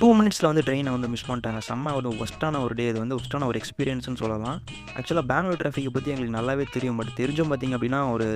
2 மினிட்ஸில் வந்து ட்ரெயினை வந்து மிஸ் பண்ணிட்டாங்க. செம்ம ஒரு ஒஸ்ட்டான ஒரு டே. இது வந்து ஒஸ்ட்டான ஒரு எக்ஸ்பீரியன்ஸ்னு சொல்லலாம். ஆக்சுவலாக பெங்களூர் டிராஃபிக்கை பற்றி எங்களுக்கு நல்லாவே தெரியும். பட் தெரிஞ்சும் பார்த்திங்க அப்படின்னா ஒரு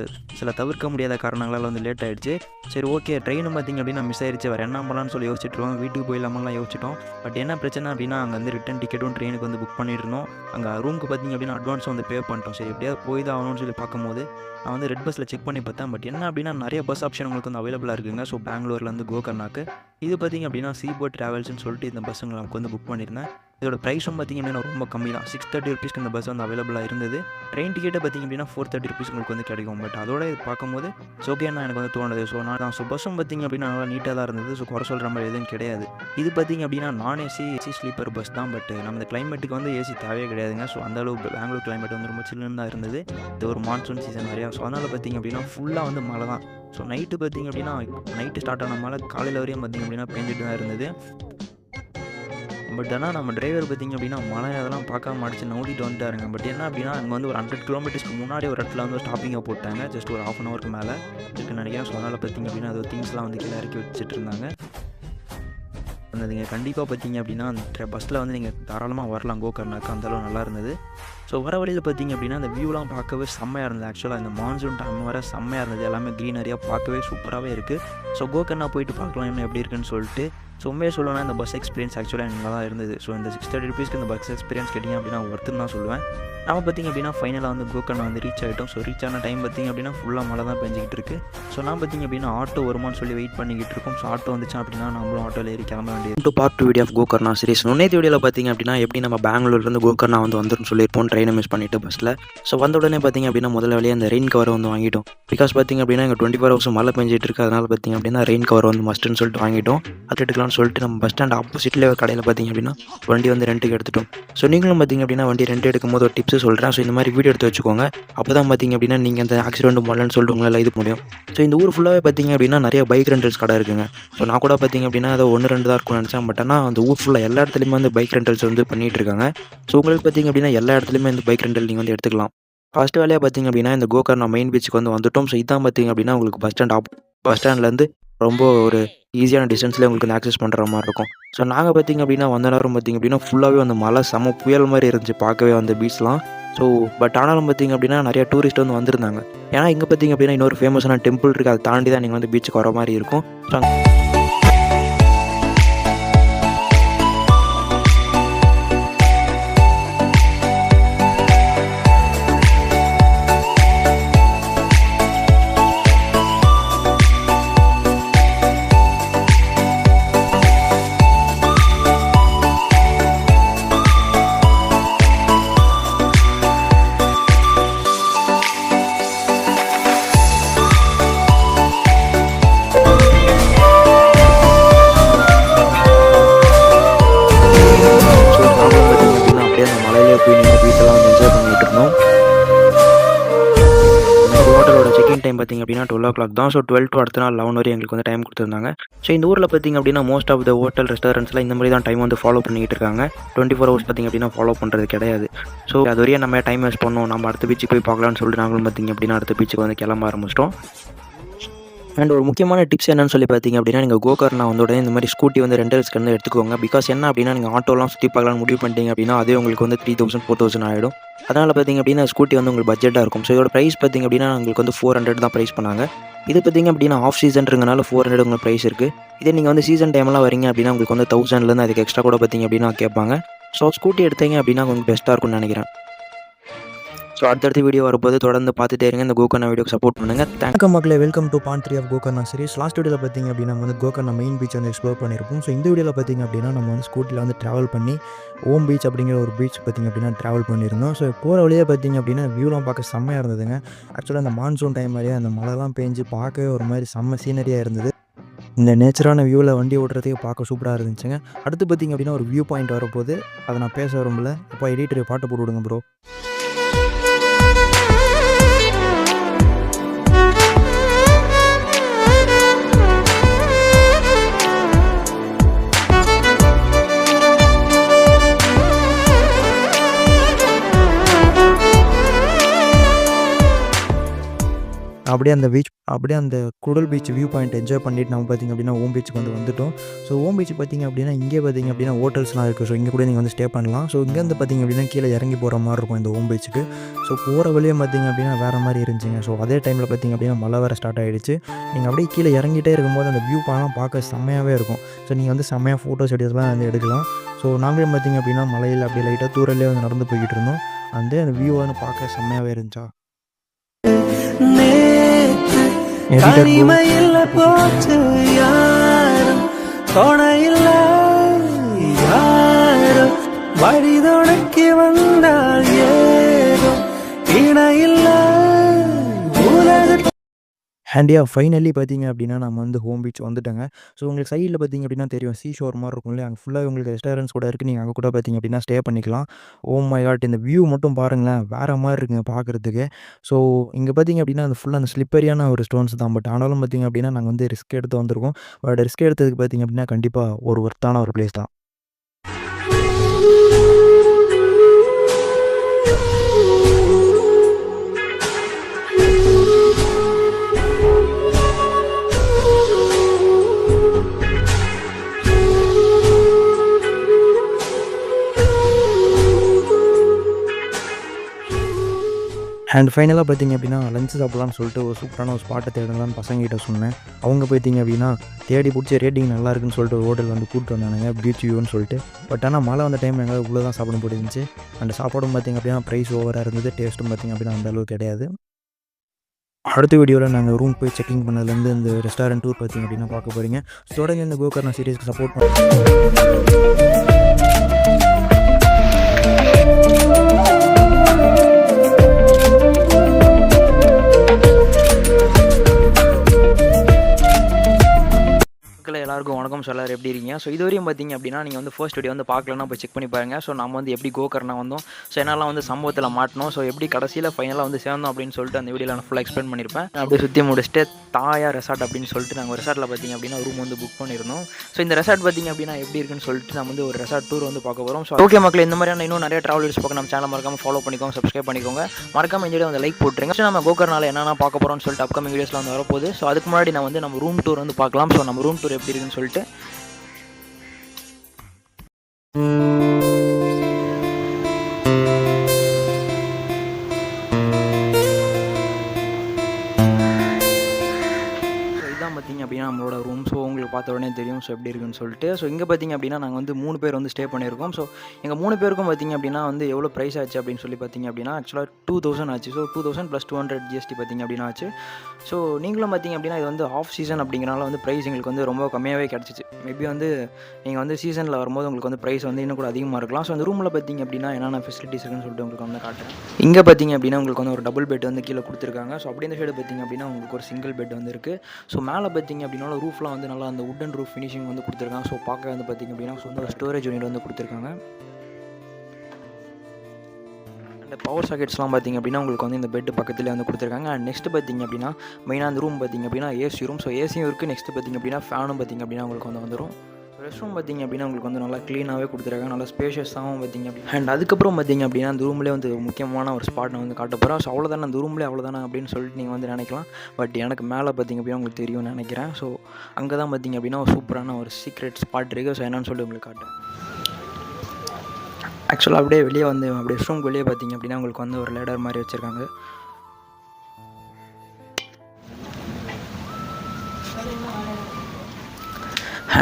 சில தவிர்க்க முடியாத காரணங்களால் வந்து லேட் ஆகிடுச்சு. சரி ஓகே, ட்ரெயினும் பார்த்திங்க அப்படின்னா மிஸ் ஆயிடுச்சு, வேறு என்ன பண்ணலான்னு சொல்லி யோசிச்சுட்ருவோம். வீட்டுக்கு போயிடலாமெல்லாம் யோசிச்சிட்டோம். பட் என்ன பிரச்சனை அப்படின்னா அங்கே வந்து ரிட்டன் டிக்கெட்டும் ட்ரெயினுக்கு வந்து புக் பண்ணிட்டு இருந்தோம். அங்கே ரூமுக்கு பார்த்திங்க அப்படின்னா அட்வான்ஸும் வந்து பே பண்ணிட்டோம். சரி எப்படியாவது போய் தான் ஆகணும்னு சொல்லி பார்க்கும்போது நான் வந்து ரெட் பஸ்ஸில் செக் பண்ணி பார்த்தேன். பட் என்ன அப்படின்னா நிறைய பஸ் ஆப்ஷன் உங்களுக்கு வந்து அவைலபிளாக இருக்குங்க. ஸோ பெங்களூர்லேருந்து கோகர்னாக்கு இது பார்த்திங்க அப்படின்னா சீபோர்ட் ட்ராவல்ஸ்னு சொல்லிட்டு இந்த பஸ்ஸுங்களை நமக்கு வந்து புக் பண்ணியிருந்தேன். இதோட ப்ரைஸும் பார்த்திங்க அப்படின்னா ரொம்ப கம்மி தான். 630 ருபீஸ்க்கு இந்த பஸ் வந்து அவைலபிளாக இருந்தது. ட்ரெயின் டிக்கெட்டை பார்த்திங்க அப்படின்னா 430 ருபீஸ் உங்களுக்கு வந்து கிடைக்கும். பட் அதோட இது பார்க்கும்போது ஓகேன்னா எனக்கு வந்து தோணுது. ஸோ நான் பஸ்ஸும் பார்த்திங்க அப்படின்னா நல்லா நீட்டாக தான் இருந்தது. ஸோ குறை சொல்கிற மாதிரி எதுவும் கிடையாது. இது பார்த்திங்க அப்படின்னா நான் ஏசி ஸ்லீப்பர் பஸ் தான். பட் நம்ம இந்த கிளைமேட்டுக்கு வந்து ஏசி தேவையே கிடையாதுங்க. ஸோ அந்தளவு பெங்களூர் கிளைமேட் வந்து ரொம்ப சில்லுன்னு தான் இருந்தது. இது ஒரு மான்சூன் சீசன் நிறையா. ஸோ அதனால் பார்த்திங்க அப்படின்னா ஃபுல்லாக வந்து மழை தான். ஸோ நைட்டு பார்த்திங்க அப்படின்னா நைட்டு ஸ்டார்ட் ஆன மழை காலையில் வரையும் பார்த்திங்க அப்படின்னா பேஞ்சிட்டு தான் இருந்தது. பட் ஆனால் நம்ம டிரைவர் பார்த்திங்க அப்படின்னா மழை அதெல்லாம் பார்க்காம அடிச்சு நோண்டிட்டு வந்துட்டாருங்க. பட் என்ன அப்படின்னா அங்கே வந்து ஒரு 100 கிலோமீட்டர்ஸ்க்கு முன்னாடி ஒரு இடத்துல வந்து ஸ்டாப்பிங்கை போட்டாங்க. ஜஸ்ட் ஒரு ½ ஹவருக்கு மேலே இருக்குன்னு நினைக்கிறேன். ஸோ அதனால் பார்த்திங்க அப்படின்னா அது திங்ஸ்லாம் வந்து கீழே இறக்கி வச்சுட்டு இருந்தாங்க. நீங்கள் கண்டிப்பாக பார்த்திங்க அப்படின்னா அந்த பஸ்ஸில் வந்து நீங்கள் தாராளமாக வரலாம் கோகர்னாக்கு, அந்தளவு நல்லா இருந்தது. ஸோ வர வழியில் பார்த்திங்க அப்படின்னா அந்த வியூலாம் பார்க்கவே செம்மையாக இருந்தது. ஆக்சுவலாக இந்த மான்சூன் டைம் வர செம்மையாக இருந்தது. எல்லாமே க்ரீனரியாக பார்க்கவே சூப்பராகவே இருக்குது. ஸோ கோகர்னா போயிட்டு பார்க்கலாம் என்ன எப்படி இருக்குன்னு சொல்லிட்டு. ஸோ உண்மையாக சொல்லணும்னா இந்த பஸ் எக்ஸ்பீரியன்ஸ் ஆக்சுவலாக எனக்கு நல்லா தான் இருந்தது. ஸோ இந்த 630 ருபீஸ்க்கு இந்த பஸ் எக்ஸ்பீரியன்ஸ் கேட்டிங்க அப்படின்னா ஒருத்தர் தான் சொல்லுவேன். நம்ம பார்த்திங்க அப்படின்னா ஃபைனலாக வந்து கோகர்னா வந்து ரீச் ஆகிட்டோம். ஸோ ரீச் ஆன டைம் பார்த்திங்க அப்படின்னா ஃபுல்லாக மழை தான் பெஞ்சிக்கிட்டு இருக்குது. ஸோ நான் பார்த்திங்க அப்படின்னா ஆட்டோ வருமானு சொல்லி வெயிட் பண்ணிக்கிட்டு இருக்கோம். ஸோ ஆட்டோ வந்துச்சு அப்படின்னா நம்மளும் ஆட்டோவில் ஏறி கிளம்ப வேண்டியது. Part 2 video of Gokarna series. முன்னேற்ற வீடியோவில் பார்த்திங்க அப்படின்னா எப்படி நம்ம பெங்களூர்லேருந்து கோகர்னா வந்து வந்துடும் சொல்லியிருப்போம் ட்ரெயினை மிஸ் பண்ணிவிட்டு பஸ்ஸில். ஸோ வந்த உடனே பார்த்திங்க அப்படின்னா முதல்ல வழியாக அந்த ரெயின் கவர் வந்து வாங்கிட்டோம். பிகாஸ் பார்த்திங்க அப்படின்னா எங்கள் 24 ஹவர்ஸ் மழை பெஞ்சிட்டு இருக்குது. அதனால் பார்த்திங்க அப்படின்னா ரெயின் கவர் வந்து மஸ்ட்டுன்னு சொல்லிட்டு வாங்கிட்டோம். அது எடுக்கலாம்னு சொல்லிட்டு நம்ம பஸ் ஸ்டாண்ட் ஆப்போசிட்லேயே ஒரு கடையில் பார்த்திங்க அப்படின்னா வண்டி வந்து ரெண்ட்டுக்கு எடுத்துட்டோம். ஸோ நீங்களும் பார்த்திங்க அப்படின்னா வண்டி ரெண்ட் எடுக்கும்போது ஒரு டிப்ஸ் சொல்கிறேன். ஸோ இந்த மாதிரி வீடியோ எடுத்து வச்சுக்கோங்க. அப்போ தான் பார்த்திங்க அப்படின்னா நீங்கள் அந்த ஆக்சிடென்ட் பண்ணலன்னு சொல்லிட்டு உங்களால் இது முடியும். ஸோ இந்த ஊர் ஃபுல்லாகவே பார்த்திங்க அப்படின்னா நிறைய பைக் ரெண்டல்ஸ் கடை இருக்குங்க. ஸோ நான் கூட பார்த்திங்க அப்படின்னா அதை 1-2 தான் இருக்கும்னு நினச்சேன். பட் ஆனால் அந்த ஊர் ஃபுல்லாக எல்லா இடத்துலையுமே வந்து பைக் ரெண்டல்ஸ் வந்து பண்ணிகிட்டு இருக்காங்க. ஸோ உங்களுக்கு பார்த்திங்க அப்படின்னா எல்லா இடத்துலையுமே இந்த பைக் ரெண்டல் நீங்கள் வந்து எடுத்துக்கலாம். ஃபஸ்ட்டு வேலையாக பார்த்திங்க அப்படின்னா இந்த கோகர்னா மெயின் பீச்சுக்கு வந்து வந்துட்டோம். ஸோ இதான் பார்த்திங்க அப்படின்னா உங்களுக்கு பஸ் ஸ்டாண்ட்லேருந்து ரொம்ப ஒரு ஈஸியான டிஸ்டன்ஸில் உங்களுக்கு வந்து ஆக்சஸ் பண்ணுற மாதிரி இருக்கும். ஸோ நாங்கள் பார்த்திங்க அப்படின்னா வந்த நேரம் பார்த்திங்க அப்படின்னா ஃபுல்லாகவே வந்து மழை செம புயல் மாதிரி இருந்துச்சு பார்க்கவே அந்த பீச்லாம். ஸோ பட் ஆனாலும் பார்த்திங்க அப்படின்னா நிறையா டூரிஸ்ட் வந்து வந்திருந்தாங்க. ஏன்னா இங்கே பார்த்திங்க அப்படின்னா இன்னொரு ஃபேமஸான டெம்பிள் இருக்குது. அதை தாண்டி தான் நீங்கள் வந்து பீச்சுக்கு வர மாதிரி இருக்கும். ஸோ டைம் பார்த்திங்க அப்படின்னா 12 o'clock தான். ஸோ 12 to அடுத்த நாள் 11 வரை எங்களுக்கு வந்து டைம் கொடுத்துருந்தாங்க. ஸோ இந்த ஊரில் பார்த்திங்க அப்படின்னா மோஸ்ட் ஆஃப் த ஹோட்டல் ரெஸ்டாரண்ட்ஸ்லாம் இந்த மாதிரி தான் டைம் வந்து ஃபாலோ பண்ணிக்கிட்டு இருக்காங்க. 24 hours பார்த்திங்க அப்படின்னா ஃபாலோ பண்ணுறது கிடையாது. ஸோ அது வரையும் நம்ம டைம் வேஸ்ட் பண்ணோம், நம்ம அடுத்த பீச்சுக்கு போய் பார்க்கலான்னு சொல்லிட்டு நாங்களும் பார்த்திங்க அப்படின்னா அடுத்த பீச்சுக்கு வந்து கிளம்ப ஆரம்பிச்சிட்டோம். அண்ட் ஒரு முக்கியமான டிப்ஸ் என்னன்னு சொல்லி பார்த்திங்க அப்படின்னா நீங்கள் கோகர்னா வந்த உடனே இந்த மாதிரி ஸ்கூட்டி வந்து ரெண்டல்ஸ்க்கு வந்து எடுத்துக்கோங்க. பிகாஸ் என்ன அப்படின்னா நீங்கள் ஆட்டோலாம் சுற்றி பார்க்கலாம்னு முடிவு பண்ணிட்டீங்க அப்படின்னா அதே உங்களுக்கு வந்து 3000 4000 ஆகிடும். அதனால் பார்த்திங்க அப்படின்னா ஸ்கூட்டி வந்து உங்களுக்கு பட்ஜெட்டாக இருக்கும். ஸோ இதோட ப்ரைஸ் பார்த்திங்க அப்படின்னா உங்களுக்கு வந்து 400 தான் ப்ரைஸ் பண்ணாங்க. இது பார்த்திங்க அப்படின்னா ஆஃப் சீசன்றதுனால 400 உங்களுக்கு ப்ரைஸ் இருக்குது. இதே நீங்கள் வந்து சீசன் டைம்லாம் வரீங்க அப்படின்னா உங்களுக்கு வந்து 1000லேருந்து அதுக்கு எக்ஸ்ட்ரா கூட பார்த்திங்க அப்படின்னா கேட்பாங்க. ஸோ ஸ்கூட்டி எடுத்தீங்க அப்படின்னா உங்களுக்கு பெஸ்ட்டாக இருக்கும்னு நினைக்கிறேன். ஸோ அடுத்தடுத்த வீடியோ வரும்போது தொடர்ந்து பார்த்துட்டே இருங்க. இந்த கோகர்னா வீடியோக்கு சப்போர்ட் பண்ணுங்கள். வணக்கம் மக்களே, welcome to part 3 of Gokarna series. Last வீடியோவில் பார்த்திங்க அப்படின்னா நம்ம வந்து கோகர்னா மெயின் பீச் வந்து எக்ஸ்ப்ளோர் பண்ணியிருப்போம். ஸோ இந்த வீடியோவில் பார்த்திங்க அப்படின்னா நம்ம வந்து ஸ்கூட்டியில் வந்து ட்ராவல் பண்ணி ஓம் பீச் அப்படிங்கிற ஒரு பீச் பார்த்திங்க அப்படின்னா ட்ராவல் பண்ணியிருந்தோம். ஸோ போகிற வழியே பார்த்திங்க அப்படின்னா வியூலாம் பார்க்க செம்மையாக இருந்ததுங்க. ஆக்சுவலாக அந்த மான்சூன் டைம் மாதிரியே அந்த மழைலாம் பேஞ்சு பார்க்கவே ஒரு மாதிரி செம்ம சீனரியாக இருந்தது. இந்த நேச்சரான வியூவில் வண்டி ஓட்டுறதுக்கு பார்க்க சூப்பராக இருந்துச்சுங்க. அடுத்து பார்த்திங்க அப்படின்னா ஒரு வியூ பாயிண்ட் வரப்போது அதை நான் பேச வரும்ல. இப்போ எடிட்டர் பாட்டு போட்டு விடுங்க ப்ரோ. அப்படியே அந்த பீச் அப்படியே அந்த குடல் பீச் வியூ பாயிண்ட் என்ஜாய் பண்ணிட்டு நம்ம பார்த்திங்க அப்படின்னா ஓம் பீச்சுக்கு வந்துட்டோம். ஸோ ஓம் பீச் பார்த்திங்க அப்படின்னா இங்கே பார்த்திங்க அப்படின்னா ஹோட்டல்ஸ்லாம் இருக்குது. ஸோ இங்கே கூட நீங்கள் வந்து ஸ்டே பண்ணலாம். ஸோ இங்கேருந்து பார்த்திங்க அப்படின்னா கீழே இறங்கி போகிற மாதிரி இருக்கும் இந்த ஓம் பீச்சுக்கு. ஸோ போகிற வழியே பார்த்திங்க அப்படின்னா வேறு மாதிரி இருந்துச்சுங்க. ஸோ அதே டைமில் பார்த்திங்க அப்படின்னா மழை வேறு ஸ்டார்ட் ஆகிடுச்சு. நீங்கள் அப்படியே கீழே இறங்கிட்டே இருக்கும்போது அந்த வியூ பாலாம் பார்க்க செம்மையாகவே இருக்கும். ஸோ நீங்கள் வந்து செம்மையாக ஃபோட்டோஸ் எடுத்துலாம் வந்து எடுக்கலாம். ஸோ நாங்களும் பார்த்திங்க அப்படின்னா மலையில் அப்படியே லைட்டாக தூரலே வந்து நடந்து போய்கிட்டு இருந்தோம். அந்த வியூ வந்து பார்க்க செம்மையாகவே இருந்துச்சா. தனிமையில் போச்சு யாரும் துணையில்ல யாரும் வழிதொடக்கி வந்தால் ஏதோ இணையில்ல உலக. ஃபைனலி பார்த்திங்க அப்படின்னா நம்ம வந்து ஹோம் பீச் வந்துட்டோங்க. ஸோ உங்களுக்கு சைடில் பார்த்திங்க அப்படின்னா தெரியும் சீஷோர் மாதிரி இருக்கும் இல்லையா, அங்கே ஃபுல்லாக உங்களுக்கு ரெஸ்டாரண்ட்ஸ் கூட இருக்குது. நீங்கள் அங்கே கூட பார்த்திங்க அப்படின்னா ஸ்டே பண்ணிக்கலாம். ஓ மை காட், இந்த வியூ மட்டும் பாருங்களேன், வேறு மாதிரி இருக்குங்க பார்க்குறதுக்கு. ஸோ இங்கே பார்த்திங்க அப்படின்னா அந்த ஃபுல்லாக அந்த ஸ்லிப்பரியான ஒரு ஸ்டோன்ஸ் தான். பட் ஆனாலும் பார்த்திங்க அப்படின்னா நாங்கள் வந்து ரிஸ்க் எடுத்து வந்திருக்கோம். பட் ரிஸ்க் எடுத்ததுக்கு பார்த்திங்க அப்படின்னா கண்டிப்பாக ஒரு ஒர்த்தான ஒரு பிளேஸ் தான். அண்ட் ஃபைனலாக பார்த்திங்க அப்படின்னா லஞ்ச் சாப்பிட்லான்னு சொல்லிட்டு ஒரு சூப்பரான ஒரு ஸ்பாட்டை தேடலான்னு பசங்கிட்ட சொன்னேன். அவங்க பார்த்திங்க அப்படின்னா தேடி பிடிச்சி ரேட்டிங் நல்லா இருக்குன்னு சொல்லிட்டு ஒரு ஹோட்டல் வந்து கூப்பிட்டு வந்தானுங்க, பீச் வியூன்னு சொல்லிட்டு. பட் ஆனால் மழை வந்த டைம் எங்களால் உள்ளே தான் சாப்பிட போயிருந்துச்சு. அந்த சாப்பாடும் பார்த்திங்க அப்படின்னா ப்ரைஸ் ஓவராக இருந்தது. டேஸ்ட்டும் பார்த்திங்க அப்படின்னா அந்த அளவுக்கு கிடையாது. அடுத்த வீடியோவில் நாங்கள் ரூம் போய் செக்கிங் பண்ணதுலேருந்து இந்த ரெஸ்டாரண்ட் டூர் பார்த்திங்க அப்படின்னா பார்க்க போகிறீங்க. தொடர்ந்து இந்த கோகர்ணா சீரிஸ்க்கு சப்போர்ட் பண்ணி எல்லாருக்கும் வணக்கம். ஸோ எல்லாரும் எப்படி இருக்கீங்க? ஸோ இதுவரையும் பார்த்தீங்க அப்படின்னா நீங்கள் வந்து ஃபர்ஸ்ட் வீடியோ வந்து பார்க்கலன்னா போய் செக் பண்ணி பாருங்கள். ஸோ நம்ம வந்து எப்படி கோகர்ணா வந்தோம், ஸோ என்னெல்லாம் வந்து சம்பவத்தில் மாட்டணும், ஸோ எப்படி கடைசியில் ஃபைனலாக வந்து சேர்ந்தோம் அப்படின்னு சொல்லிட்டு அந்த வீடியோவில் நான் ஃபுல்லாக எக்ஸ்பிளைன் பண்ணியிருப்பேன். அப்படியே சுற்றி முடிச்சுட்டு தாயா ரெசார்ட் அப்படின்னு சொல்லிட்டு நாங்கள் ரெசார்ட்டில் பார்த்திங்க அப்படின்னா ரூம் வந்து புக் பண்ணியிருந்தோம். ஸோ இந்த ரெசார்ட் பார்த்திங்க அப்படின்னா எப்படி இருக்குன்னு சொல்லிட்டு நம்ம வந்து ஒரு ரெசார்ட் டூர் வந்து பார்க்க போகிறோம். ஸோ ஓகே மக்கள், இந்த மாதிரியான இன்னும் நிறைய ட்ராவல் வீடியோஸ் பார்க்க நம்ம சேனல் மறக்காமல் ஃபாலோ பண்ணிக்கோங்க, சப்ஸ்கிரைப் பண்ணிக்கோங்க. மறக்காம இந்த வீடியோ வந்து லைக் போட்டுருங்க. ஸோ நம்ம கோகர்ணாவில் என்னென்ன பார்க்க போகிறோம்னு சொல்லிட்டு அப்கமிங் வீடியோஸில் வந்து வரப்போகுது. ஸோ அதுக்கு முன்னாடி நான் வந்து நம்ம ரூம் டூர் வந்து பார்க்கலாம். ஸோ நம்ம ரூம் டூர் எப்படி இருக்குன்னு சொல்லிட்டு பார்த்திங்க அப்படின்னா நம்மளோட ரூம். ஸோ உங்களுக்கு பார்த்த உடனே தெரியும் ஸோ எப்படி இருக்குன்னு சொல்லிட்டு. ஸோ இங்கே பார்த்திங்க அப்படின்னா நாங்கள் வந்து 3 பேர் வந்து ஸ்டே பண்ணியிருக்கோம். ஸோ எங்கள் 3 பேருக்கும் பார்த்திங்க அப்படின்னா வந்து எவ்வளோ ப்ரைஸ் ஆச்சு அப்படின்னு சொல்லி பார்த்திங்க அப்படின்னா ஆக்சுவலாக 2000 ஆச்சு. ஸோ 2000 + 200 GST பார்த்திங்க அப்படின்னா ஆச்சு. ஸோ நீங்களும் பார்த்திங்க அப்படின்னா இது வந்து ஆஃப் சீசன் அப்படிங்கிறனால வந்து ப்ரைஸ் எங்களுக்கு வந்து ரொம்ப கம்மியாகவே கிடச்சிச்சு. மேபி வந்து நீங்கள் வந்து சீசனில் வரும்போது உங்களுக்கு வந்து ப்ரைஸ் வந்து இன்னும் கூட அதிகமாக இருக்கலாம். ஸோ அந்த ரூமில் பார்த்திங்க அப்படின்னா என்னென்ன ஃபெசிலிட்டிஸ் இருக்குன்னு சொல்லிட்டு உங்களுக்கு வந்து காட்டுறேன். இங்கே பார்த்திங்க அப்படின்னா உங்களுக்கு வந்து ஒரு டபுள் பெட் வந்து கீழே கொடுத்துருக்காங்க. ஸோ அப்படி இந்த சைடு பார்த்திங்க அப்படின்னா உங்களுக்கு ஒரு சிங்கிள் பெட் வந்து இருக்குது. ஸோ மேலே பார்த்திங்க அப்படின்னா ரூஃப்லாம் வந்து நல்லா அந்த வுட்டன் ரூஃப் ஃபினிஷிங் வந்து கொடுத்துருக்காங்க. ஸோ பார்க்க வந்து பார்த்திங்க அப்படின்னா ஸோ வந்து ஒரு ஸ்டோரேஜ் யூனிட் வந்து கொடுத்துருக்காங்க. அந்த பவர் சாக்கெட்ஸ்லாம் பார்த்திங்க அப்படின்னா உங்களுக்கு வந்து இந்த பெட் பக்கத்தில் வந்து கொடுத்துருக்காங்க. அண்ட் நெக்ஸ்ட் பார்த்திங்க அப்படின்னா மெயினாக அந்த ரூம் பார்த்திங்க அப்படின்னா ஏசி ரூம். ஸோ ஏசியும் இருக்குது. நெக்ஸ்ட் பார்த்திங்க அப்படின்னா ஃபேனும் பார்த்திங்க அப்படின்னா உங்களுக்கு வந்து வந்துடும். ரெஸ்ட் ரூம் பார்த்திங்க அப்படின்னா உங்களுக்கு வந்து நல்லா க்ளீனாகவே கொடுத்துருக்காங்க, நல்லா ஸ்பேஷியஸாகவும் பார்த்திங்க அப்படி. அண்ட் அதுக்கப்புறம் பார்த்திங்க அப்படின்னா அந்த ரூம்லேயே வந்து முக்கியமான ஒரு ஸ்பாட் நான் வந்து காட்ட போகிறேன். ஸோ அவ்வளோதானே, அந்த ரூம்லேயே அவ்வளோதானே அப்படின்னு சொல்லிட்டு நீங்கள் வந்து நினைக்கலாம். பட் எனக்கு மேலே பார்த்திங்க அப்படின்னா உங்களுக்கு தெரியும்னு நினைக்கிறேன். ஸோ அங்கே தான் பார்த்திங்க அப்படின்னா ஒரு சூப்பரான ஒரு சீக்ரெட் ஸ்பாட் இருக்குது. ஸோ என்னன்னு சொல்லிட்டு உங்களுக்கு காட்டுறேன். ஆக்சுவலாக அப்படியே வெளியே வந்து அப்படியே ரெஸ்ட் ரூம்க்கு வெளியே பார்த்திங்க அப்படின்னா உங்களுக்கு வந்து ஒரு லேடர் மாதிரி வச்சுருக்காங்க.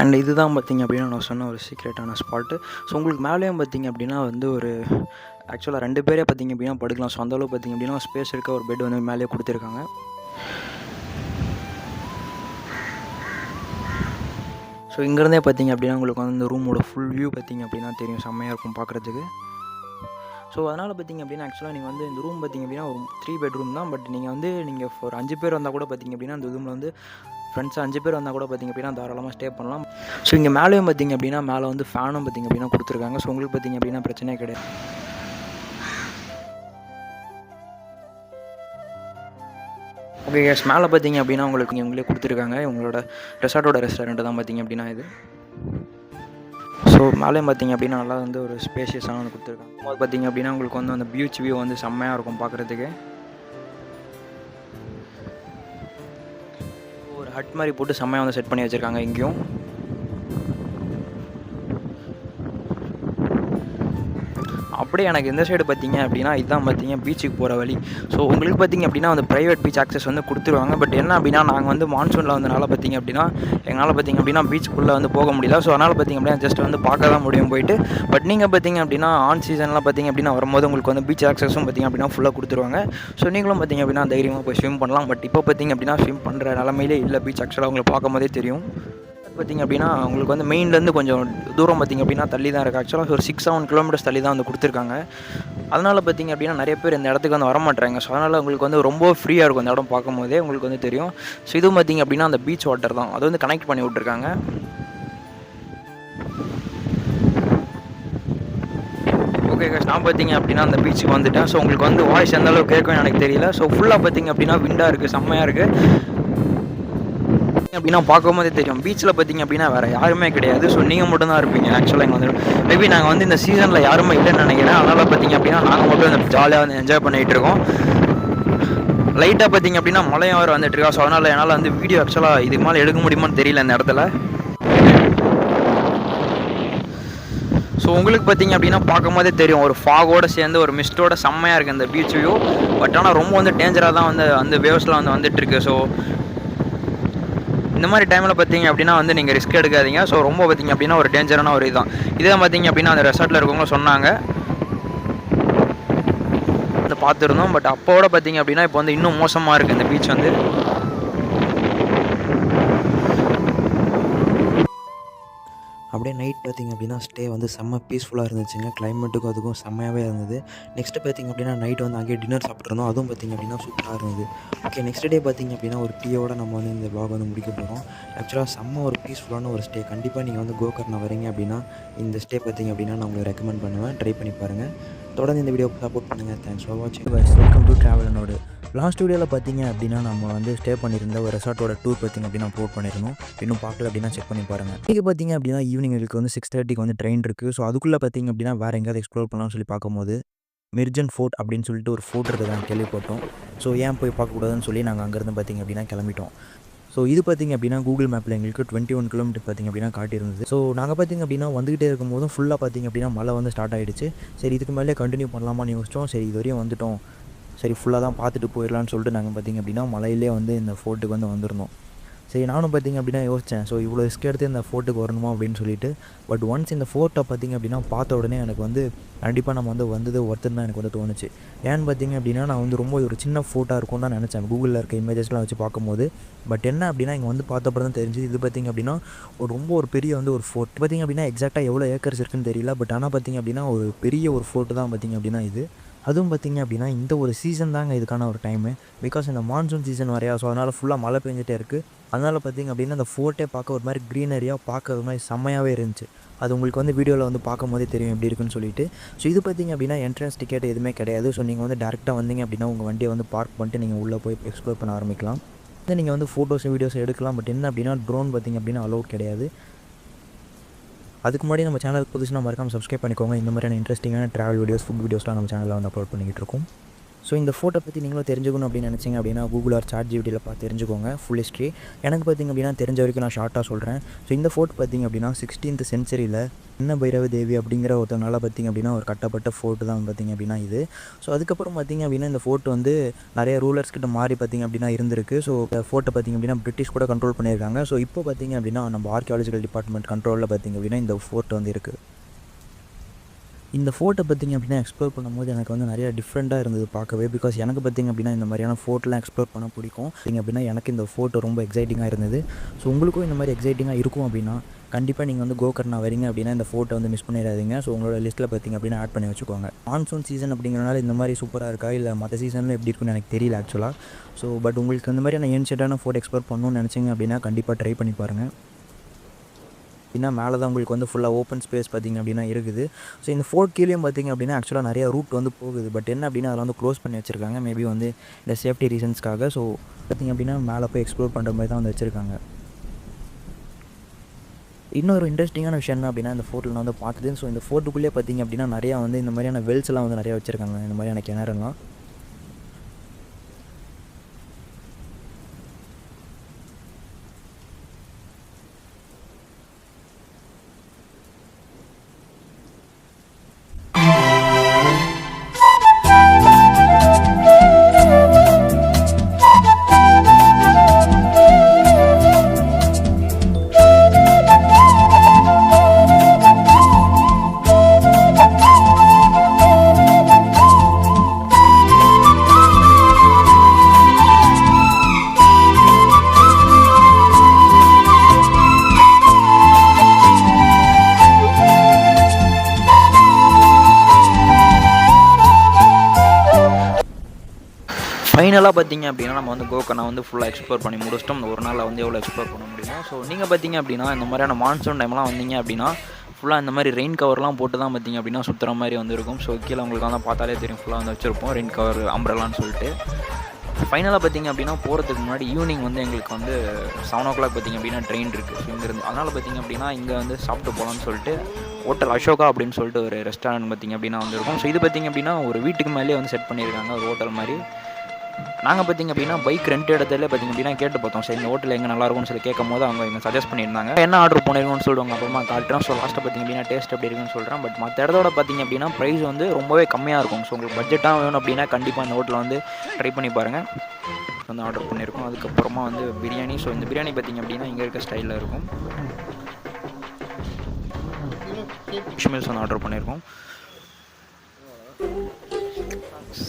அண்ட் இதுதான் பார்த்திங்க அப்படின்னா நான் சொன்ன ஒரு சீக்ரெட்டான ஸ்பாட்டு. ஸோ உங்களுக்கு மேலேயும் பார்த்திங்க அப்படின்னா வந்து ஒரு ஆக்சுவலாக 2 பேரே பார்த்திங்க அப்படின்னா படுக்கலாம். ஸோ அந்தளவு பார்த்திங்க அப்படின்னா ஸ்பேஸ் இருக்க ஒரு பெட் வந்து மேலே கொடுத்துருக்காங்க. ஸோ இங்கேருந்தே பார்த்திங்க அப்படின்னா உங்களுக்கு வந்து இந்த ரூமோட ஃபுல் வியூ பார்த்திங்க அப்படின்னா தெரியும், செம்மையாக இருக்கும் பார்க்குறதுக்கு. ஸோ அதனால் பார்த்திங்க அப்படின்னா ஆக்சுவலாக நீங்கள் வந்து இந்த ரூம் பார்த்திங்க அப்படின்னா ஒரு 3 பெட்ரூம் தான். பட் நீங்கள் ஒரு 5 பேர் வந்தால் கூட பார்த்திங்க அப்படின்னா அந்த ரூமில் வந்து ஃப்ரெண்ட்ஸ் 5 பேர் வந்தால் கூட பார்த்திங்க அப்படின்னா தாராளமாக ஸ்டே பண்ணலாம். ஸோ இங்கே மேலேயும் பார்த்திங்க அப்படின்னா மேலே வந்து ஃபேனும் பார்த்திங்க அப்படின்னா கொடுத்துருக்காங்க. ஸோ உங்களுக்கு பார்த்திங்க அப்படின்னா பிரச்சனையே கிடையாது. ஓகே கேஸ், மேலே பார்த்திங்க அப்படின்னா உங்களுக்கு இவங்களே கொடுத்துருக்காங்க. இவங்களோட ரெசார்ட்டோட ரெஸ்டாரண்ட் தான் பார்த்திங்க அப்படின்னா இது. ஸோ மேலேயும் பார்த்திங்க அப்படின்னா நல்லா வந்து ஒரு ஸ்பேஷியஸாக வந்து கொடுத்துருக்காங்க. அது பார்த்திங்க அப்படின்னா உங்களுக்கு வந்து அந்த பீச் வியூ வந்து செம்மையாக இருக்கும் பார்க்குறதுக்கு. ஹட் மாதிரி போட்டு செம்மையாக வந்து செட் பண்ணி வச்சுருக்காங்க இங்கேயும். அப்படியே எனக்கு இந்த சைடு பார்த்தீங்க அப்படின்னா இதுதான் பார்த்தீங்க பீச்சுக்கு போகிற வழி. ஸோ உங்களுக்கு பார்த்தீங்க அப்படின்னா அந்த ப்ரைவேட் பீச் ஆக்சஸ் வந்து கொடுத்துருவாங்க. பட் என்ன அப்படின்னா நாங்கள் வந்து மான்சூனில் வந்தனால பார்த்தீங்க அப்படின்னா எங்களால் பார்த்தீங்க அப்படின்னா பீச்சுக்குள்ளே வந்து போக முடியல. ஸோ அதனால் பார்த்தீங்க அப்படின்னா ஜஸ்ட் வந்து பார்க்க தான் முடியும் போயிட்டு. பட் நீங்கள் பார்த்தீங்க அப்படின்னா ஆன் சீசன்லாம் பார்த்தீங்க அப்படின்னா வரும்போது உங்களுக்கு வந்து பீச் ஆக்சஸும் பார்த்தீங்க அப்படின்னா ஃபுல்லாக கொடுத்துருவாங்க. ஸோ நீங்களும் பார்த்தீங்க அப்படின்னா தைரியமாக போய் ஸ்விம் பண்ணலாம். பட் இப்போ பார்த்தீங்க அப்படின்னா ஸ்விம் பண்ணுற நிலமையிலே இல்லை பீச் ஆக்சுவலாக உங்களுக்கு பார்க்கும் போதே தெரியும். பார்த்திங்க அப்படின்னா உங்களுக்கு வந்து மெயின்லேருந்து கொஞ்சம் தூரம் பார்த்திங்க அப்படின்னா தள்ளி தான் இருக்குது. ஆக்சுவலாக ஒரு 6-7 கிலோமீட்டர்ஸ் தள்ளி தான் வந்து கொடுத்துருக்காங்க. அதனால் பார்த்திங்க அப்படின்னா நிறைய பேர் இந்த இடத்துக்கு வந்து வரமாட்டாங்க. ஸோ அதனால் உங்களுக்கு வந்து ரொம்ப ஃப்ரீயாக இருக்கும் அந்த இடம் பார்க்கும்போதே உங்களுக்கு வந்து தெரியும். ஸோ இதுவும் பார்த்திங்க அப்படின்னா அந்த பீச் வாட்டர் தான், அது வந்து கனெக்ட் பண்ணி விட்ருக்காங்க. ஓகே guys, நான் பார்த்திங்க அப்படின்னா அந்த பீச்சுக்கு வந்துட்டேன். ஸோ உங்களுக்கு வந்து வாய்ஸ் எந்த அளவுக்கு கேட்கும்னு எனக்கு தெரியல. ஸோ ஃபுல்லாக பார்த்திங்க அப்படின்னா விண்டாக இருக்குது, செம்மையாக இருக்குது அப்படின்னா பார்க்கும்போதே தெரியும். பீச்சில் பார்த்திங்க அப்படின்னா வேறு யாருமே கிடையாது. ஸோ நீங்கள் மட்டும் தான் இருப்பீங்க. ஆக்சுவலாக இங்கே வந்து மேபி நாங்கள் வந்து இந்த சீசனில் யாருமே இல்லைன்னு நினைக்கிறேன். அதனால் பார்த்திங்க அப்படின்னா நாங்கள் மட்டும் இந்த ஜாலியாக வந்து என்ஜாய் பண்ணிகிட்டு இருக்கோம். லைட்டாக பார்த்திங்க அப்படின்னா மழையும் வேறு வந்துட்டு இருக்கா. ஸோ அதனால் என்னால் வந்து வீடியோ ஆக்சுவலாக இதுக்கு மேலே எடுக்க முடியுமான்னு தெரியல இந்த இடத்துல. ஸோ உங்களுக்கு பார்த்திங்க அப்படின்னா பார்க்கும் போதே தெரியும் ஒரு ஃபாகோடு சேர்ந்து ஒரு மிஸ்டோட செம்மையாக இருக்குது இந்த பீச் வியூ. பட் ஆனால் ரொம்ப வந்து டேஞ்சராக தான் வந்து அந்த வேவ்ஸ்லாம் வந்து வந்துட்டுருக்கு. ஸோ இந்த மாதிரி டைமில் பார்த்திங்க அப்படின்னா வந்து நீங்கள் ரிஸ்க் எடுக்காதீங்க. ஸோ ரொம்ப பார்த்திங்க அப்படின்னா ஒரு டேஞ்சரான ஒரு இதுதான். இதே பார்த்திங்க அப்படின்னா அந்த ரெசார்ட்டில் இருக்கவங்க சொன்னாங்க அதை பார்த்துருந்தோம். பட் அப்போட பார்த்திங்க அப்படின்னா இப்போ வந்து இன்னும் மோசமாக இருக்குது இந்த பீச் வந்து. அப்படியே நைட் பார்த்திங்க அப்படின்னா ஸ்டே வந்து செம்ம பீஸ்ஃபுல்லாக இருந்துச்சுங்க. கிளைமேட்டுக்கும் அதுக்கும் செம்மையாகவே இருந்தது. நெக்ஸ்ட்டு பார்த்திங்க அப்படின்னா நைட் வந்து அங்கேயே டின்னர் சாப்பிட்ருந்தோம். அதுவும் பார்த்திங்க அப்படின்னா சூப்பராக இருந்தது. ஓகே, நெக்ஸ்ட் டே பார்த்திங்க அப்படின்னா ஒரு டீயோட நம்ம வந்து இந்த vlog வந்து முடிக்க போகிறோம். ஆக்சுவலாக செம்ம ஒரு பீஸ்ஃபுல்லான ஒரு ஸ்டே. கண்டிப்பாக நீங்கள் வந்து கோகர்ணா வரீங்க அப்படின்னா இந்த ஸ்டே பார்த்திங்க அப்படின்னா நான் உங்களுக்கு ரெக்கமெண்ட் பண்ணுவேன். ட்ரை பண்ணி பாருங்கள். தொடர்ந்து இந்த வீடியோக்கு சப்போர்ட் பண்ணுங்கள். தேங்க்ஸ் ஃபார் வாட்சிங். வெல்கம் டு ட்ராவலனோடு. லாஸ்ட் வீடியோவில் பார்த்திங்க அப்படின்னா நம்ம வந்து ஸ்டே பண்ணியிருந்த ஒரு ரெசார்ட்டோட டூர் பார்த்திங்க அப்படின்னா அப்லோட் பண்ணியிருந்தோம். இன்னும் பார்க்கல அப்படின்னா செக் பண்ணி பாருங்கள். இன்றைக்கி பார்த்திங்க அப்படின்னா ஈவினிங் எங்களுக்கு வந்து 6:30க்கு வந்து ட்ரெயின் இருக்குது. ஸோ அதுக்குள்ளே பார்த்திங்க அப்படின்னா வேறு எங்கேயாவது எக்ஸ்ப்ளோர் பண்ணலாம்னு சொல்லி பார்க்கும்போது மிர்ஜன் ஃபோர்ட் அப்படின்னு சொல்லிட்டு ஒரு ஃபோர்ட் இருக்குதான்னு கேள்விப்பட்டோம். ஸோ ஏன் போய் பார்க்கக்கூடாதுன்னு சொல்லி நாங்கள் அங்கேருந்து பார்த்திங்க அப்படின்னா கிளம்பிட்டோம். ஸோ இது பார்த்திங்க அப்படின்னா கூகுள் மேப்பில் எங்களுக்கு 21 கிலோமீட்டர் பார்த்திங்க அப்படின்னா காட்டியிருந்தது. ஸோ நாங்கள் பார்த்திங்க அப்படின்னா வந்துகிட்டே இருக்கும்போதும் ஃபுல்லாக பார்த்திங்க அப்படின்னா மழை வந்து ஸ்டார்ட் ஆகிடுச்சு. சரி இதுக்கு மேலே கண்டினியூ பண்ணலாமான்னு யோசித்தோம். சரி இது வரையும் வந்துட்டோம், சரி ஃபுல்லாக தான் பார்த்துட்டு போயிடலான்னு சொல்லிட்டு நாங்கள் பார்த்திங்க அப்படின்னா மலையிலே வந்து இந்த ஃபோர்ட்டுக்கு வந்து வந்திருந்தோம். சரி நானும் பார்த்திங்க அப்படின்னா யோசித்தேன், ஸோ இவ்வளோ ரிஸ்க் எடுத்து இந்த ஃபோர்ட்டுக்கு வரணுமா அப்படின்னு சொல்லிட்டு. பட் ஒன்ஸ் இந்த ஃபோர்ட்டை பார்த்திங்க அப்படின்னா பார்த்த உடனே எனக்கு வந்து கண்டிப்பாக நம்ம வந்து வந்தது ஒருத்தர் தான் எனக்கு வந்து தோணுச்சு. ஏன்னு பார்த்திங்க அப்படின்னா நான் வந்து ரொம்ப ஒரு சின்ன ஃபோர்ட்டாக இருக்கும்னு தான் நினச்சேன் கூகுளில் இருக்க இமேஜஸ்லாம் வச்சு பார்க்கும்போது. பட் என்ன அப்படின்னா இங்கே வந்து பார்த்தப்பறம் தான் தெரிஞ்சு இது பார்த்திங்க அப்படின்னா ரொம்ப ஒரு பெரிய வந்து ஒரு ஃபோர்ட். பார்த்திங்க அப்படின்னா எக்ஸாக்டாக எவ்வளோ ஏக்கர்ஸ் இருக்குன்னு தெரியல. பட் ஆனால் பார்த்திங்க அப்படின்னா ஒரு பெரிய ஒரு ஃபோர்ட்டு தான் பார்த்திங்க அப்படின்னா இது. அதுவும் பார்த்திங்க அப்படின்னா இந்த ஒரு சீசன் தாங்க இதுக்கான ஒரு டைமு. பிகாஸ் இந்த மான்சூன் சீசன் வரையா, ஸோ அதனால் ஃபுல்லாக மழை பெஞ்சிட்டே இருக்குது. அதனால் பார்த்திங்க அப்படின்னா அந்த ஃபோர்ட்டே பார்க்க ஒரு மாதிரி க்ரீனரியாக பார்க்க ஒரு மாதிரி செம்மையாகவே இருந்துச்சு. அது உங்களுக்கு வந்து வீடியோவில் வந்து பார்க்கும் போதே தெரியும் எப்படி இருக்குன்னு சொல்லிட்டு. ஸோ இது பார்த்திங்க அப்படின்னா என்ட்ரன்ஸ் டிக்கெட் எதுவுமே கிடையாது. ஸோ நீங்கள் வந்து டேரெக்டாக வந்தீங்க அப்படின்னா உங்கள் வண்டியை வந்து பார்க் பண்ணிட்டு நீங்கள் உள்ளே போய் எக்ஸ்ப்ளோர் பண்ண ஆரம்பிக்கலாம். நீங்கள் வந்து ஃபோட்டோஸ் வீடியோஸ் எடுக்கலாம். பட் என்ன அப்படின்னா ட்ரோன் பார்த்திங்க அப்படின்னா அலோட் கிடையாது. அதுக்கு முன்னாடி நம்ம சேனலுக்கு புதுசுனா மறக்காம சப்ஸ்கிரைப் பண்ணிக்கோங்க. இந்த மாதிரியான இன்ட்ரெஸ்டிங்கான ட்ராவல் வீடியோஸ், ஃபுட் வீடியோஸ்லாம் நம்ம சேனலில் வந்து அப்லோட் பண்ணிக்கிட்டு இருக்கோம். ஸோ இந்த ஃபோட்டோ பற்றி நீங்களும் தெரிஞ்சுக்கணும் அப்படின்னு நினச்சிங்க அப்படின்னா கூகுள் ஆர் ChatGPTயில் பார்த்து தெரிஞ்சுக்கோங்க ஃபுல் ஹிஸ்ட்ரி. எனக்கு பார்த்திங்க அப்படின்னா தெரிஞ்ச வரைக்கும் நான் ஷார்ட்டாக சொல்கிறேன். ஸோ இந்த ஃபோர்ட் பார்த்திங்க அப்படின்னா 16th சென்ச்சுரியில் சின்ன பைரவ தேவி அப்படிங்கிற ஒருத்தவங்களால பார்த்திங்க அப்படின்னா ஒரு கட்டப்பட்ட ஃபோர்ட்டு தான் பார்த்திங்க அப்படின்னா இது. ஸோ அதுக்கப்புறம் பார்த்திங்க அப்படின்னா இந்த ஃபோர்ட் வந்து நிறைய ரூலர்ஸ் கிட்ட மாறி பார்த்திங்க அப்படின்னா இருந்திருக்கு. ஸோ ஃபோர்ட்டை பார்த்திங்க அப்படின்னா பிரிட்டிஷ் கூட கண்ட்ரோல் பண்ணியிருக்காங்க. ஸோ இப்போ பார்த்திங்க அப்படின்னா நம்ம ஆர்கியாலஜிக்கல் டிபார்ட்மெண்ட் கண்ட்ரோலில் பார்த்திங்க அப்படின்னா இந்த ஃபோர்ட் வந்து இருக்குது. இந்த ஃபோர்ட்டை பார்த்திங்க அப்படின்னா எக்ஸ்ப்ளோர் பண்ணும்போது எனக்கு வந்து நிறையா டிஃப்ரெண்ட்டாக இருந்தது பார்க்கவே. பிகாஸ் எனக்கு பார்த்திங்க அப்படின்னா இந்த மாதிரியான ஃபோர்ட்லாம் எக்ஸ்ப்ளோர் பண்ண பிடிக்கும். பார்த்திங்க அப்படின்னா எனக்கு இந்த ஃபோர்ட் ரொம்ப எக்ஸைட்டிங்காக இருந்தது. ஸோ உங்களுக்கும் இந்த மாதிரி எக்ஸைட்டிங்காக இருக்கும் அப்படின்னா கண்டிப்பாக நீங்கள் வந்து கோகர்ணா வரீங்க அப்படின்னா இந்த ஃபோர்ட்டை வந்து மிஸ் பண்ணிடாதீங்க. ஸோ உங்களோட லிஸ்ட்டில் பார்த்திங்க அப்படின்னா ஆட் பண்ணி வச்சுக்கோங்க. மான்சூன் சீசன் அப்படிங்கிறனால இந்த மாதிரி சூப்பராக இருக்கா இல்லை மற்ற சீசனில் எப்படி இருக்குன்னு எனக்கு தெரியல ஆக்சுவலாக. ஸோ பட் உங்களுக்கு இந்த மாதிரியான ஏன்ஷியண்டான ஃபோர்ட் எக்ஸ்ப்ளோர் பண்ணணும்னு நினச்சிங்க அப்படின்னா கண்டிப்பாக ட்ரை பண்ணி பாருங்கள். அப்படின்னா மேலே தான் உங்களுக்கு வந்து ஃபுல்லாக ஓப்பன் ஸ்பேஸ் பார்த்திங்க அப்படின்னா இருக்குது. ஸோ இந்த ஃபோர்ட் கீழேயும் பார்த்திங்க அப்படின்னா ஆக்சுவலாக நிறையா ரூட் வந்து போகுது. பட் என்ன அப்படின்னா அதில் வந்து க்ளோஸ் பண்ணி வச்சுருக்காங்க. மேபி வந்து இந்த சேஃப்டி ரீசன்ஸ்க்காக. ஸோ பார்த்திங்க அப்படின்னா மேலே போய் எக்ஸ்ப்ளோர் பண்ணுற மாதிரி தான் வந்து வச்சுருக்காங்க. இன்னொரு இன்ட்ரெஸ்டிங்கான விஷயம் என்ன அப்படின்னா இந்த ஃபோர்ட்டில் நான் வந்து பார்த்தது. ஸோ இந்த ஃபோர்ட்டுக்குள்ளேயே பார்த்திங்க அப்படின்னா நிறையா வந்து இந்த மாதிரியான வெல்ஸ்லாம் வந்து நிறையா வச்சுருக்காங்க. இந்த மாதிரியான கிணறுலாம். ஃபைனலாக பார்த்தீங்க அப்படின்னா நம்ம வந்து கோகர்னா வந்து ஃபுல்லாக எக்ஸ்ப்ளோர் பண்ணி முடிச்சிட்டோம். இந்த ஒரு நாளில் வந்து எவ்வளோ எக்ஸ்ப்ளோர் பண்ண முடியுமோ. ஸோ நீங்கள் பார்த்தீங்க அப்படின்னா இந்த மாதிரியான மான்சூன் டைம்லாம் வந்தீங்க அப்படின்னா ஃபுல்லாக இந்த மாதிரி ரெயின் கவர்லாம் போட்டு தான் பார்த்தீங்க அப்படின்னா சுற்றுற மாதிரி வந்து இருக்கும். ஸோ கீழே உங்களுக்கு வந்து பார்த்தாலே தெரியும், ஃபுல்லாக வந்து வச்சுருப்போம் ரெயின் கவர் அம்ப்ரெல்லான்னு சொல்லிட்டு. ஃபைனலாக பார்த்தீங்க அப்படின்னா போகிறதுக்கு முன்னாடி ஈவினிங் வந்து எங்களுக்கு வந்து 7 o'clock பார்த்தீங்க அப்படின்னா ட்ரெயின் இருக்குது. ஸோ இங்கேருந்து அதனால் பார்த்தீங்க அப்படின்னா இங்கே வந்து சாப்பிட்டு போகலான்னு சொல்லிட்டு ஹோட்டல் அசோகா அப்படின்னு சொல்லிட்டு ஒரு ரெஸ்டாரண்ட் பார்த்தீங்க அப்படின்னா வந்து இருக்கும். ஸோ இது பார்த்தீங்க அப்படின்னா ஒரு வீட்டுக்கு மேலேயே வந்து செட் பண்ணியிருக்காங்க, ஒரு ஹோட்டல் மாதிரி. நாங்கள் பார்த்தீங்க அப்படின்னா பைக் ரெண்ட் இடத்துல பார்த்தீங்க அப்படின்னா கேட்டு பார்த்தோம், சரி இந்த ஹோட்டல் எங்கே நல்லாயிருக்கும்னு சொல்லி கேட்கும் போது அவங்க எங்கள் சஜஸ்ட் பண்ணியிருந்தாங்க. என்ன ஆர்டர் பண்ணிருக்கோம்னு சொல்லுவாங்க, அப்புறமா காட்டுறோம். ஸோ லாஸ்ட்டாக பார்த்தீங்க அப்படின்னா டேஸ்ட் எப்படி இருக்குன்னு சொல்கிறேன். பட் மற்ற இடத்தோட பார்த்தீங்க அப்படின்னா ப்ரைஸ் வந்து ரொம்பவே கம்மியாக இருக்கும். ஸோ உங்களுக்கு பட்ஜெட்டாக வேணும் அப்படின்னா கண்டிப்பாக இந்த ஹோட்டலில் வந்து ட்ரை பண்ணி பாருங்கள். வந்து ஆர்டர் பண்ணியிருக்கோம். அதுக்கப்புறமா வந்து பிரியாணி. ஸோ இந்த பிரியாணி பார்த்தீங்க அப்படின்னா இங்கே இருக்க ஸ்டைலில் இருக்கும். ஃபிஷ் மீல்ஸ் வந்து ஆர்டர் பண்ணியிருக்கோம்.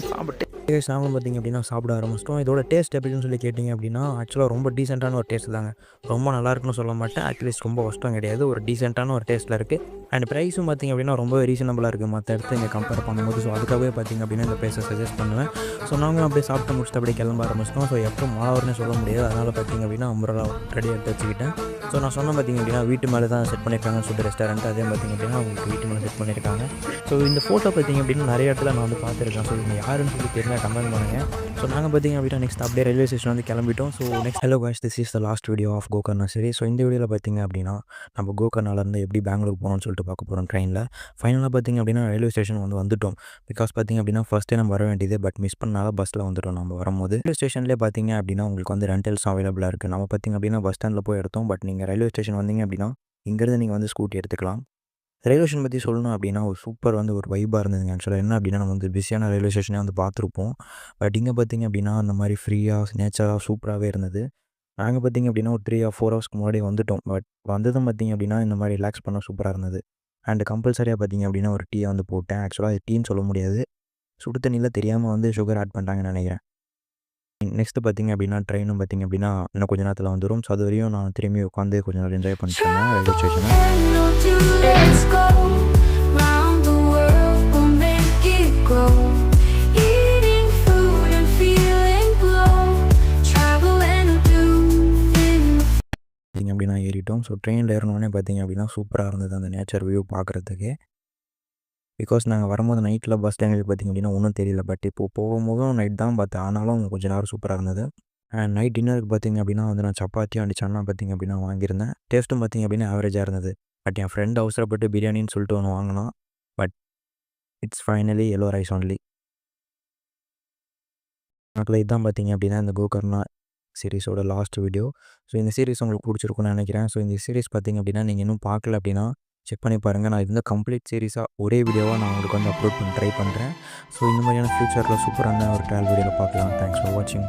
சாப்பிட்டு நாங்களும் பார்த்திங்க அப்படின்னா சாப்பிட ஆரம்பிச்சிட்டோம். இதோட டேஸ்ட் எப்படின்னு சொல்லி கேட்டிங்க அப்படின்னா ஆக்சுவலாக ரொம்ப டீசெண்டான ஒரு டேஸ்ட் தாங்க. ரொம்ப நல்லாயிருக்குன்னு சொல்ல மாட்டேன், அட்லீஸ்ட் ரொம்ப கஷ்டம் கிடையாது, ஒரு டீசெண்டான ஒரு டேஸ்ட்டில் இருக்குது. அண்ட் ப்ரைஸும் பார்த்திங்க அப்படின்னா ரொம்ப ரீசனபிளாக இருக்குது மற்ற இடத்த இங்கே கம்பேர் பண்ணும்போது. ஸோ அதுக்காகவே பார்த்திங்க அப்படின்னா இந்த ப்ரைஸை சஜஸ்ட் பண்ணுவேன். ஸோ நாங்களும் அப்படியே சாப்பிட்டு முடிச்சுட்டு அப்படியே கிளம்ப ஆரம்பிச்சிட்டோம். ஸோ எப்போ மழை வரும்னு சொல்ல முடியாது, அதனால் பார்த்திங்க அப்படின்னா அம்பரலா ரெடி எடுத்து வச்சுக்கிட்டேன். ஸோ நான் சொன்ன பார்த்திங்க அப்படின்னா வீட்டு மேலே தான் செட் பண்ணியிருக்காங்கன்னு சொல்லிட்டு ரெஸ்டாரண்ட், அதே பார்த்திங்க அப்படின்னா உங்களுக்கு வீட்டு மேலே செட் பண்ணியிருக்காங்க. ஸோ இந்த ஃபோட்டோ பார்த்திங்க அப்படின்னா நிறைய இடத்துல நான் வந்து பார்த்துருக்கேன். ஸோ இங்கே யாருன்னு சொல்லி தெரிஞ்சா கமெண்ட் பண்ணுங்கள். ஸோ நாங்கள் பார்த்திங்க அப்படின்னா நெக்ஸ்ட் அப்படியே ரயில்வே ஸ்டேஷன் வந்து கிளம்பிட்டோம். So next hello guys, this is the last video of Gokarna சரி. ஸோ இந்த வீடியோவில் பார்த்திங்க அப்படின்னா நம்ம கோகர்னாலேருந்து எப்படி பெங்களூர் போகணும்னு சொல்லிட்டு பார்க்க போகிறோம் ட்ரெயினில். ஃபைனலாக பார்த்திங்க அப்படின்னா ரயில்வே ஸ்டேஷன் வந்துட்டோம். பிகாஸ் பார்த்திங்க அப்படின்னா ஃபஸ்ட்டே நம்ம வர வேண்டியது, பட் மிஸ் பண்ணாத பஸ்ஸில் வந்துட்டோம். நம்ம வரும்போது ரயில்வே ஸ்டேஷன்லேயே பார்த்திங்க அப்படின்னா உங்களுக்கு வந்து ரெண்டல்ஸ் அவைலபிளாக இருக்குது. நம்ம பார்த்திங்க அப்படின்னா பஸ் ஸ்டாண்டில் போய் எடுத்தோம். பட் நீங்கள் ரயில்வே ஸ்டேஷன் வந்தீங்க அப்படின்னா இங்கேருந்து நீங்கள் வந்து ஸ்கூட்டி எடுத்துக்கலாம். ரயில்வே ஸ்டேஷன் பற்றி சொல்லணும் அப்படின்னா ஒரு சூப்பர் வந்து ஒரு வைபாக இருந்ததுங்க. ஆக்சுவலாக என்ன அப்படின்னா நம்ம வந்து பிஸியான ரயில்வே ஸ்டேஷனே வந்து பார்த்துருப்போம். பட் இங்கே பார்த்திங்க அப்படின்னா அந்த மாதிரி ஃப்ரீயாக நேச்சராக சூப்பராகவே இருந்தது. நாங்கள் பார்த்திங்க அப்படின்னா ஒரு 3 or 4 ஹவர்ஸ்க்கு முன்னாடி வந்துட்டோம். பட் வந்ததும் பார்த்திங்க அப்படின்னா இந்த மாதிரி ரிலாக்ஸ் பண்ண சூப்பராக இருந்தது. அண்ட் கம்பல்சரியாக பார்த்திங்க அப்படின்னா ஒரு டீயை வந்து போட்டேன். ஆக்சுவலாக அது டீன்னு சொல்ல முடியாது, சுடு தண்ணியில் தெரியாமல் வந்து சுகர் ஆட் பண்ணிட்டாங்கன்னு நினைக்கிறேன். நெக்ஸ்ட்டு பார்த்திங்க அப்படின்னா ட்ரெயினும் பார்த்திங்க அப்படின்னா இன்னும் கொஞ்சம் நேரத்தில் வந்துடும். ஸோ அது வரையும் நான் திரும்பி உட்காந்து கொஞ்சம் நேரம் என்ஜாய் பண்ணிட்டேன் ரயில்வே ஸ்டேஷனை. அப்படின்னா ஏறிட்டோம். ஸோ ட்ரெயினில் ஏறினோடனே பார்த்திங்க அப்படின்னா சூப்பராக இருந்தது அந்த நேச்சர் வியூ பார்க்குறதுக்கு. பிகாஸ் நாங்கள் வரும்போது நைட்டில் பஸ் எங்களுக்கு பார்த்திங்க அப்படின்னா ஒன்றும் தெரியல. பட் இப்போது போகும்போதும் நைட் தான் பார்த்தேன், ஆனாலும் கொஞ்சம் நேரம் சூப்பராக இருந்தது. அண்ட் நைட் டின்னருக்கு பார்த்திங்க அப்படின்னா வந்து நான் சப்பாத்தியும் அண்ட் சன்னா பார்த்திங்க அப்படின்னா வாங்கியிருந்தேன். டேஸ்ட்டும் பார்த்திங்க அப்படின்னா ஆவரேஜாக இருந்தது. பட் என் ஃப்ரெண்ட் அவசரப்பட்டு பிரியாணின்னு சொல்லிட்டு ஒன்று வாங்கினான். But it's finally yellow rice only. மக்களே இதுதான் பார்த்திங்க அப்படின்னா இந்த கோகர்னா சீரிஸோட லாஸ்ட் வீடியோ. ஸோ இந்த சீரிஸ் உங்களுக்கு பிடிச்சிருக்குன்னு நினைக்கிறேன். ஸோ இந்த சீரிஸ் பார்த்திங்க அப்படின்னா நீங்கள் இன்னும் பார்க்கல அப்படின்னா செக் பண்ணி பாருங்கள். நான் இது வந்து கம்ப்ளீட் சீரிஸாக ஒரே வீடியோவாக நான் உங்களுக்கு வந்து அப்லோட் பண்ண ட்ரை பண்ணுறேன். ஸோ இந்த மாதிரியான ஃப்யூச்சரில் சூப்பரான ஒரு ட்ராவல் வீடியோவில் பார்க்கலாம். தேங்க்ஸ் ஃபார் வாட்சிங்.